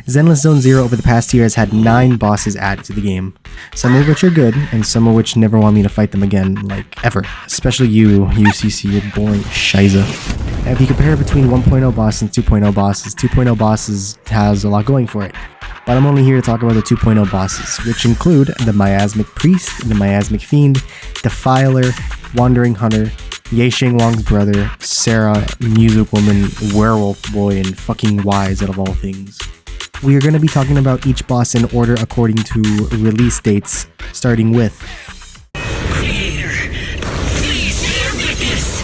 Zenlesszonezero over the past year has had 9 bosses added to the game, some of which are good, and some of which never want me to fight them again, like, ever. Especially you, UCC, you're boring shiza. Now, if you compare between 1.0 bosses and 2.0 bosses, 2.0 bosses has a lot going for it. But I'm only here to talk about the 2.0 bosses, which include the Miasmic Priest, the Miasmic Fiend, Defiler, Wandering Hunter, Ye Sheng Wang's brother, Sarah, Music Woman, Werewolf Boy, and fucking Wise out of all things. We are going to be talking about each boss in order according to release dates, starting with Creator, please bear witness.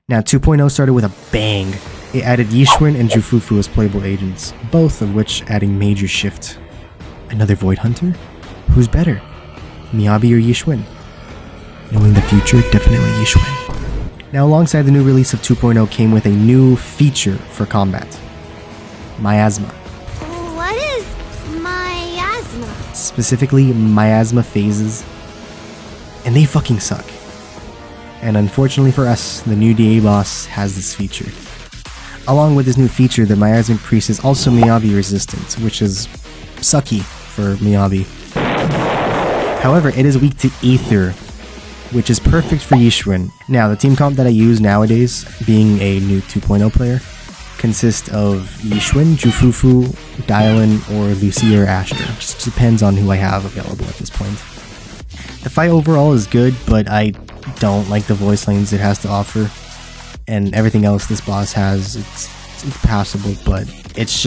Now 2.0 started with a bang. It added Yishun and Jufufu as playable agents, both of which adding major shift. Another Void Hunter? Who's better? Miyabi or Yishun? Knowing the future, definitely Yishun. Now alongside the new release of 2.0 came with a new feature for combat. Miasma. What is miasma? Specifically, miasma phases. And they fucking suck. And unfortunately for us, the new DA boss has this feature. Along with this new feature, the Miasmic Priest is also Miyabi resistant, which is sucky for Miyabi. However, it is weak to Ether, which is perfect for Yishun. Now, the team comp that I use nowadays, being a new 2.0 player, consists of Yishun, Jufufu, Dylan, or Lucia or Astra. Just depends on who I have available at this point. The fight overall is good, but I don't like the voice lines it has to offer. And everything else this boss has, it's passable, but it's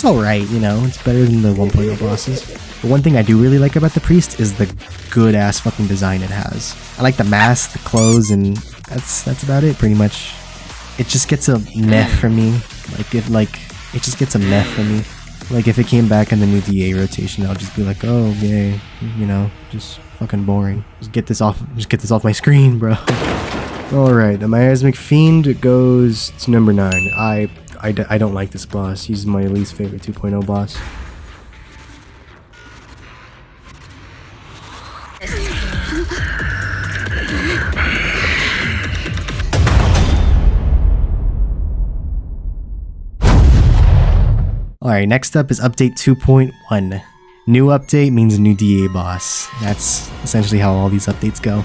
alright, you know? It's better than the 1.0 bosses. The one thing I do really like about the Priest is the good ass fucking design it has. I like the mask, the clothes, and that's about it pretty much. It just gets a meh from me. It just gets a meh from me. Like if it came back in the new DA rotation, I'll just be like, oh yay, you know, just fucking boring. Just get this off my screen, bro. Alright, the Miasmic Fiend goes to number 9. I don't like this boss. He's my least favorite 2.0 boss. Alright, next up is update 2.1. New update means new DA boss. That's essentially how all these updates go.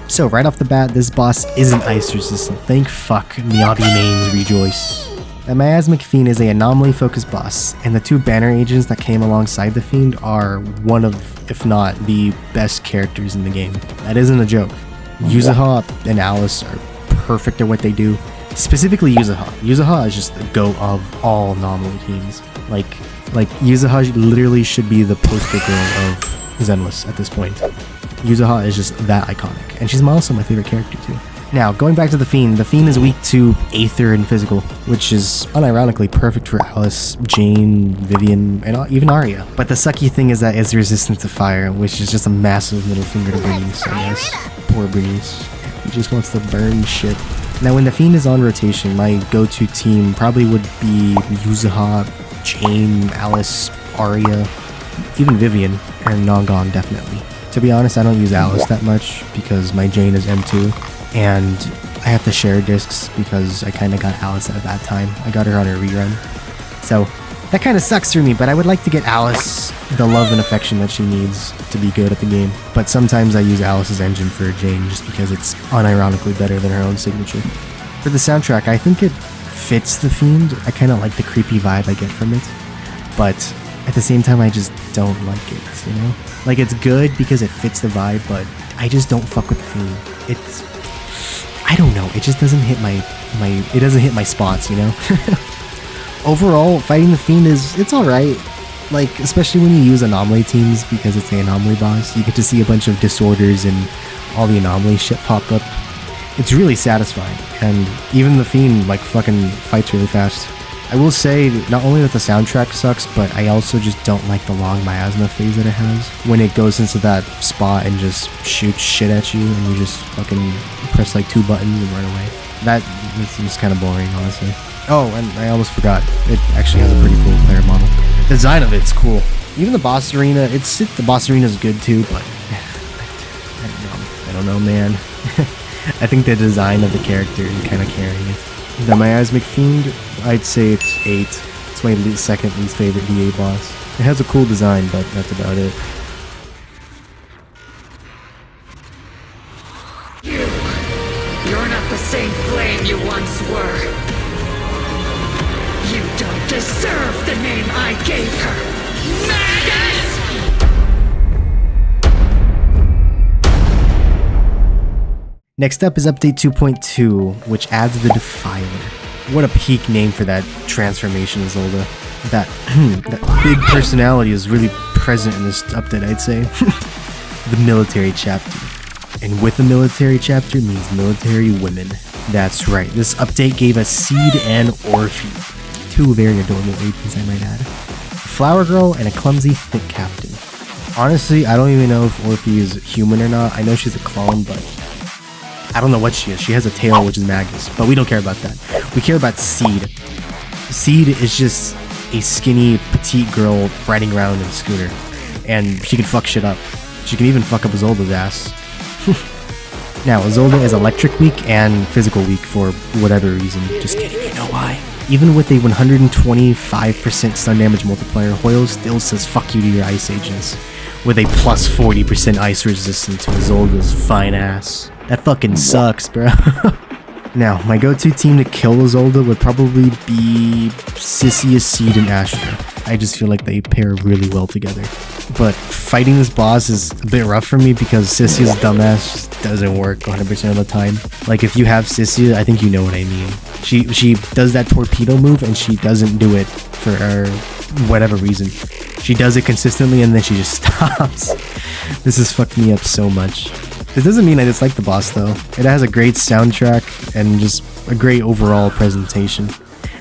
So right off the bat, this boss isn't ice resistant. Thank fuck, Miyabi mains rejoice. The Miasmic Fiend is an anomaly focused boss, and the 2 banner agents that came alongside the Fiend are one of, if not the best characters in the game. That isn't a joke. Yuzuha and Alice are perfect at what they do. Specifically Yuzuha. Yuzuha is just the GOAT of all anomaly teams. Like Yuzuha literally should be the poster girl of Zenless at this point. Yuzuha is just that iconic, and she's also my favorite character too. Now, going back to the Fiend is weak to Aether and Physical, which is unironically perfect for Alice, Jane, Vivian, and even Arya. But the sucky thing is that it's resistant to fire, which is just a massive middle finger to Bernice, I guess. Poor Bernice. He just wants to burn shit. Now, when the Fiend is on rotation, my go-to team probably would be Yuzuha, Jane, Alice, Arya, even Vivian, and Nongon definitely. To be honest, I don't use Alice that much because my Jane is M2, and I have to share discs because I kind of got Alice at a bad time. I got her on a rerun. So that kind of sucks for me, but I would like to get Alice the love and affection that she needs to be good at the game. But sometimes I use Alice's engine for Jane just because it's unironically better than her own signature. For the soundtrack, I think it fits the Fiend. I kind of like the creepy vibe I get from it, but at the same time I just don't like it, you know? Like, it's good because it fits the vibe, but I just don't fuck with the Fiend. I don't know, it just doesn't hit my spots, you know? Overall, fighting the Fiend it's alright. Like, especially when you use anomaly teams because it's the anomaly boss, you get to see a bunch of disorders and all the anomaly shit pop up. It's really satisfying, and even the Fiend, like, fucking fights really fast. I will say, not only that the soundtrack sucks, but I also just don't like the long miasma phase that it has. When it goes into that spot and just shoots shit at you, and you just fucking press like 2 buttons and run away. That is kind of boring, honestly. Oh, and I almost forgot, it actually has a pretty cool player model. The design of it's cool. Even the boss arena, the boss arena is good too, but I don't know, man. I think the design of the character is kind of carrying it. The Miasmic Fiend, I'd say it's 8. It's my second least favorite DA boss. It has a cool design, but that's about it. You're not the same flame you once were. You don't deserve the name I gave her. Madness! Next up is update 2.2, which adds the Defiler. What a peak name for that transformation, Zelda. That big personality is really present in this update, I'd say. The military chapter. And with the military chapter means military women. That's right, this update gave us Seed and Orphie. 2 very adorable agents, I might add. A flower girl and a clumsy, thick captain. Honestly, I don't even know if Orphie is human or not. I know she's a clone, but I don't know what she is. She has a tail, which is Magus, but we don't care about that. We care about Seed. Seed is just a skinny, petite girl riding around in a scooter, and she can fuck shit up. She can even fuck up Zolda's ass. Now, Zolda is electric weak and physical weak for whatever reason. Just kidding, you know why. Even with a 125% stun damage multiplier, Hoyle still says fuck you to your ice agents, with a plus 40% ice resistance to Zolda's fine ass. That fucking sucks, bro. Now, my go-to team to kill Zolda would probably be Sissia, Seed, and Astra. I just feel like they pair really well together. But fighting this boss is a bit rough for me because Sissia's dumbass just doesn't work 100% of the time. Like, if you have Sissia, I think you know what I mean. She does that torpedo move and she doesn't do it for whatever reason. She does it consistently and then she just stops. This has fucked me up so much. This doesn't mean I dislike the boss though. It has a great soundtrack and just a great overall presentation.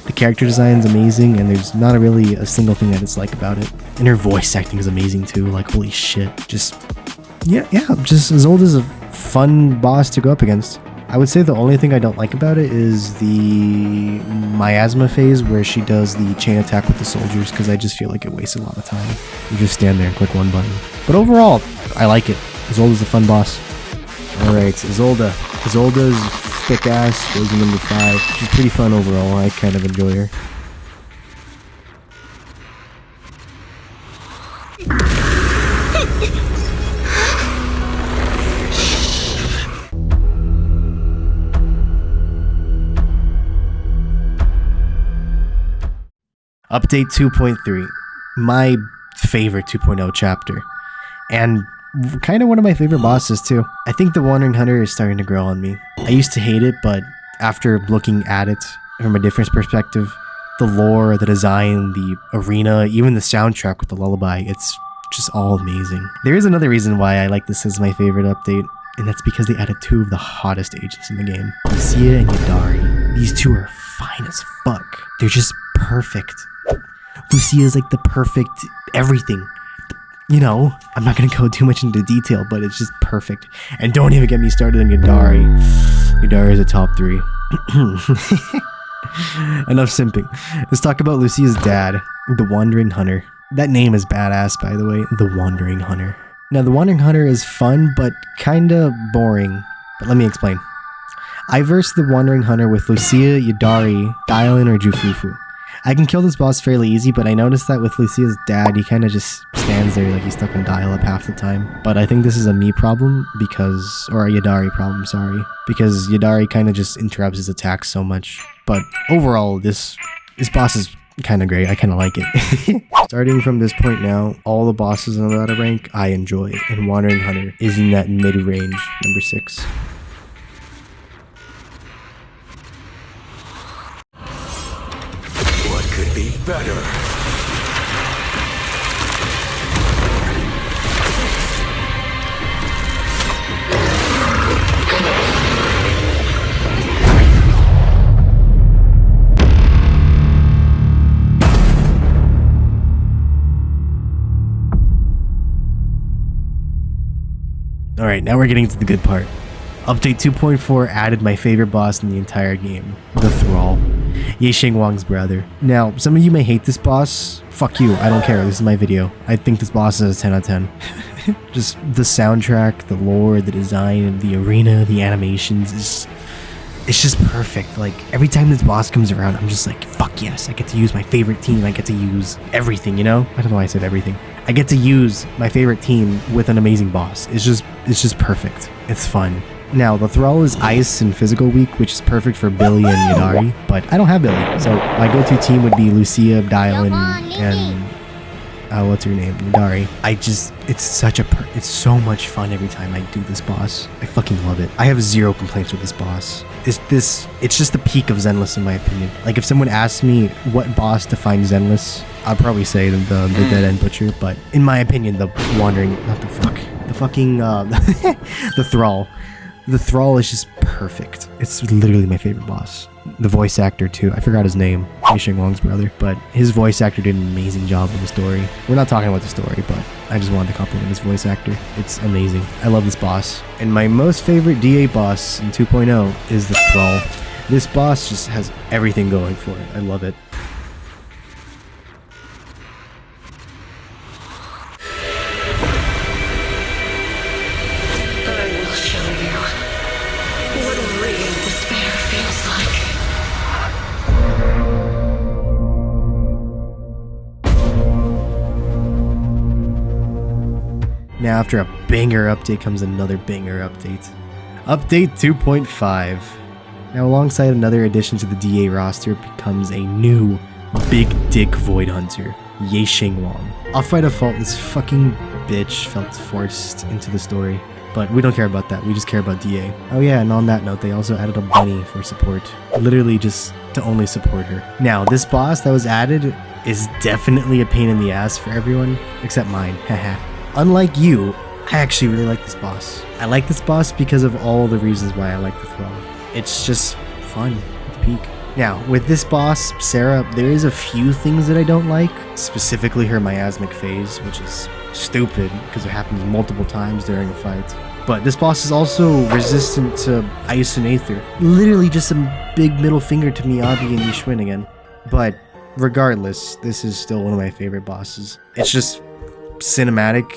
The character design is amazing and there's not really a single thing I dislike about it. And her voice acting is amazing too, like holy shit. Just Zolda's a fun boss to go up against. I would say the only thing I don't like about it is the miasma phase where she does the chain attack with the soldiers, because I just feel like it wastes a lot of time. You just stand there and click one button. But overall, I like it. Zolda's a fun boss. Alright, Zolda. Zolda's thick ass goes in number 5. She's pretty fun overall. I kind of enjoy her. Update 2.3. My favorite 2.0 chapter. And kind of one of my favorite bosses too. I think the Wandering Hunter is starting to grow on me. I used to hate it, but after looking at it from a different perspective, the lore, the design, the arena, even the soundtrack with the lullaby, it's just all amazing. There is another reason why I like this as my favorite update, and that's because they added 2 of the hottest agents in the game. Lucia and yidhari. These 2 are fine as fuck. They're just perfect. Lucia is like the perfect everything. You know, I'm not gonna go too much into detail, but it's just perfect. And don't even get me started on yidhari. Yidhari is a top 3. Enough simping. Let's talk about Lucia's dad, the Wandering Hunter. That name is badass, by the way, the Wandering Hunter. Now, the Wandering Hunter is fun, but kinda boring. But let me explain. I versed the Wandering Hunter with Lucia, yidhari, Dylan, or Jufufu. I can kill this boss fairly easy, but I noticed that with Lucia's dad, he kind of just stands there like he's stuck in dial-up half the time. But I think this is a me problem or a yidhari problem, sorry. Because yidhari kind of just interrupts his attacks so much. But overall, this boss is kind of great. I kind of like it. Starting from this point now, all the bosses in the ladder rank, I enjoy. And Wandering Hunter is in that mid-range, number 6. Could be better. Alright, now we're getting to the good part. Update 2.4 added my favorite boss in the entire game, the Thrall. Ye Wang's brother. Now, some of you may hate this boss. Fuck you, I don't care, this is my video. I think this boss is a 10 out of 10. Just the soundtrack, the lore, the design, the arena, the animations, it's just perfect. Like, every time this boss comes around, I'm just like, fuck yes, I get to use my favorite team, I get to use everything, you know? I don't know why I said everything. I get to use my favorite team with an amazing boss. It's just perfect. It's fun. Now, the Thrall is ice and physical weak, which is perfect for Billy and Yidhari, but I don't have Billy, so my go-to team would be Lucia, Dylan, and what's her name? Yidhari. It's so much fun every time I do this boss. I fucking love it. I have zero complaints with this boss. It's just the peak of Zenless in my opinion. Like, if someone asked me what boss defines Zenless, I'd probably say the Dead End Butcher, but in my opinion, the Thrall. The Thrall is just perfect. It's literally my favorite boss. The voice actor too. I forgot his name. Ye Wang's brother. But his voice actor did an amazing job in the story. We're not talking about the story, but I just wanted to compliment his voice actor. It's amazing. I love this boss. And my most favorite DA boss in 2.0 is the Thrall. This boss just has everything going for it. I love it. Now, after a banger update comes another banger update. Update 2.5. Now, alongside another addition to the DA roster becomes a new big dick Void Hunter, Ye Wang. Off by default, this fucking bitch felt forced into the story, but we don't care about that, we just care about DA. Oh yeah, and on that note, they also added a bunny for support, literally just to only support her. Now, this boss that was added is definitely a pain in the ass for everyone, except mine, haha. Unlike you, I actually really like this boss. I like this boss because of all the reasons why I like the Thrall. It's just fun at the peak. Now, with this boss, Sarah, there is a few things that I don't like, specifically her miasmic phase, which is stupid because it happens multiple times during a fight. But this boss is also resistant to ice and aether. Literally just a big middle finger to Miyabi and Yishwin again. But regardless, this is still one of my favorite bosses. It's just cinematic.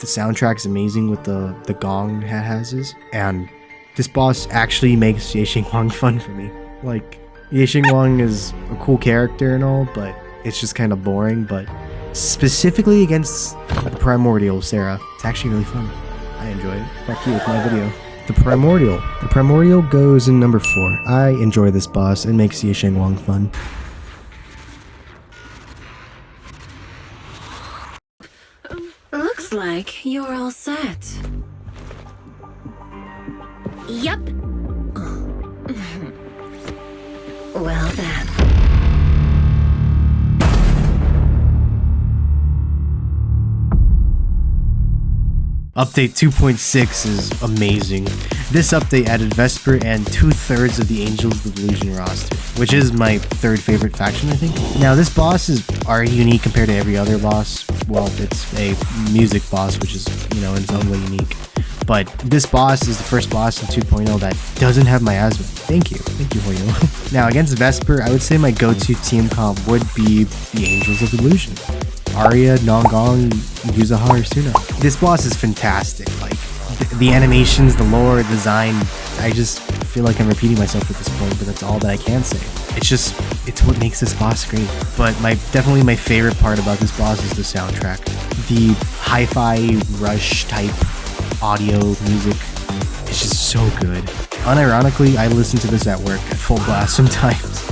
The soundtrack's amazing with the gong it has, and this boss actually makes Ye Wang fun for me. Like, Ye Wang is a cool character and all, but it's just kind of boring. But specifically against the Primordial Sarah, it's actually really fun. I enjoy it. Fuck you with my video. The Primordial goes in number 4. I enjoy this boss. It makes Ye Wang fun. Looks like you're all set. Yup. Well then. Update 2.6 is amazing. This update added Vesper and 2/3 of the Angels of the Delusion roster, which is my 3rd favorite faction, I think. Now, this boss is already unique compared to every other boss. Well, it's a music boss, which is, in its own way unique. But this boss is the first boss in 2.0 that doesn't have miasma. Thank you, Hoyo. Now, against Vesper, I would say my go-to team comp would be the Angels of Delusion. Arya, Nongong, Yuzuha, or Suna. This boss is fantastic. Like, the animations, the lore, design, I just feel like I'm repeating myself at this point, but that's all that I can say. It's what makes this boss great. But definitely my favorite part about this boss is the soundtrack. The hi-fi rush type audio music is just so good. Unironically, I listen to this at work at full blast sometimes.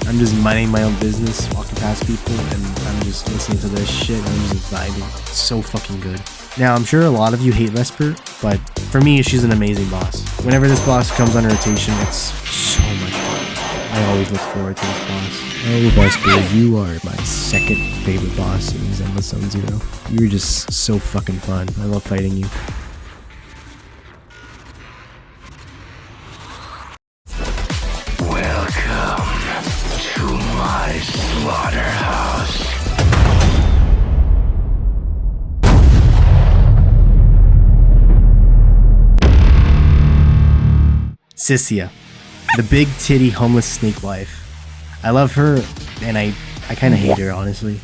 I'm just minding my own business, walking past people, and I'm just listening to this shit, and I'm just vibing. It's so fucking good. Now, I'm sure a lot of you hate Vesper, but for me, she's an amazing boss. Whenever this boss comes on rotation, it's so much fun. I always look forward to this boss. Oh, Vesper, you are my 2nd favorite boss in zenlesszonezero. You're just so fucking fun. I love fighting you. Slaughterhouse. Sissia, the big titty homeless snake wife. I love her, and I kind of hate her, honestly.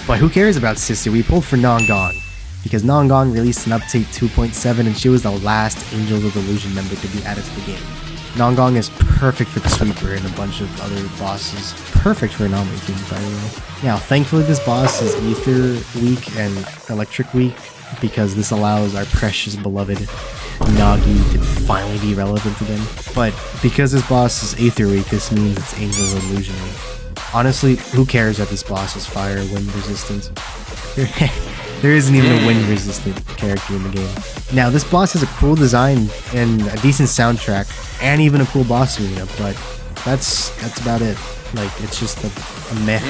But who cares about Sister? We pulled for Non-Gong, because Non-Gong released an update 2.7, and she was the last Angels of Illusion member to be added to the game. Non-Gong is perfect for the Sweeper and a bunch of other bosses. Perfect for Anomaly Fiend, by the way. Now, thankfully this boss is Ether weak and Electric weak, because this allows our precious beloved Nagi to finally be relevant again. But because this boss is Aether weak, this means it's Angels of Illusion weak. Honestly, who cares that this boss is fire wind resistant? There isn't even a wind resistant character in the game. Now, this boss has a cool design and a decent soundtrack, and even a cool boss arena, but that's about it. Like, it's just a meh.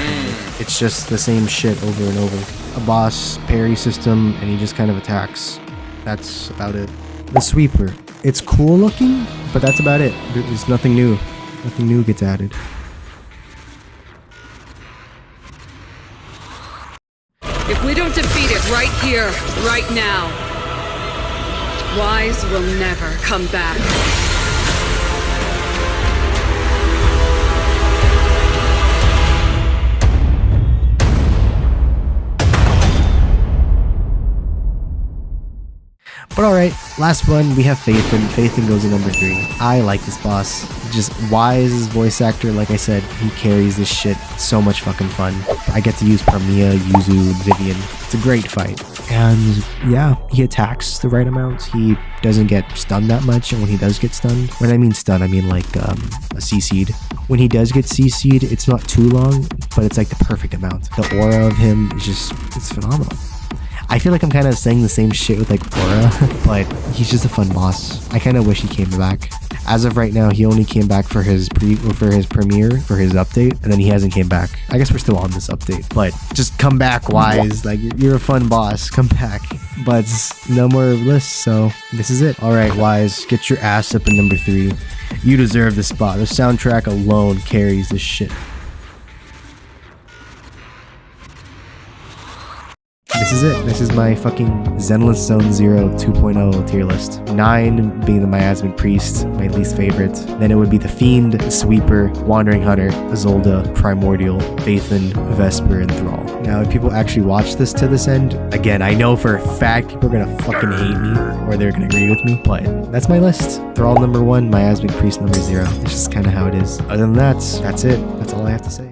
It's just the same shit over and over. A boss parry system, and he just kind of attacks. That's about it. The Sweeper. It's cool looking, but that's about it. There's nothing new. Nothing new gets added. If we don't defeat it right here, right now, Wise will never come back. But alright, last one, we have Phaethon. Phaethon goes in number 3. I like this boss. Just Wise's voice actor, like I said, he carries this shit. So much fucking fun. I get to use Parmia, Yuzu, Vivian. It's a great fight. And yeah, he attacks the right amount. He doesn't get stunned that much, and when he does get stunned, when I mean stun, I mean like a CC'd. When he does get CC'd, it's not too long, but it's like the perfect amount. The aura of him is just, it's phenomenal. I feel like I'm kind of saying the same shit with like Aura, but he's just a fun boss. I kind of wish he came back. As of right now, he only came back for his premiere, for his update, and then he hasn't came back. I guess we're still on this update, but just come back, Wise. Like, you're a fun boss. Come back. But no more lists, so this is it. All right, Wise, get your ass up in number 3. You deserve this spot. The soundtrack alone carries this shit. This is it. This is my fucking Zenlesszonezero 2.0 tier list. 9 being the Miasmic Priest, my least favorite. Then it would be the Fiend, the Sweeper, Wandering Hunter, Isolde, Primordial, Phaethon, Vesper, and Thrall. Now, if people actually watch this to this end, again, I know for a fact people are gonna fucking hate me, or they're gonna agree with me, but that's my list. Thrall number 1, Miasmic Priest number 0. It's just kind of how it is. Other than that, that's it. That's all I have to say.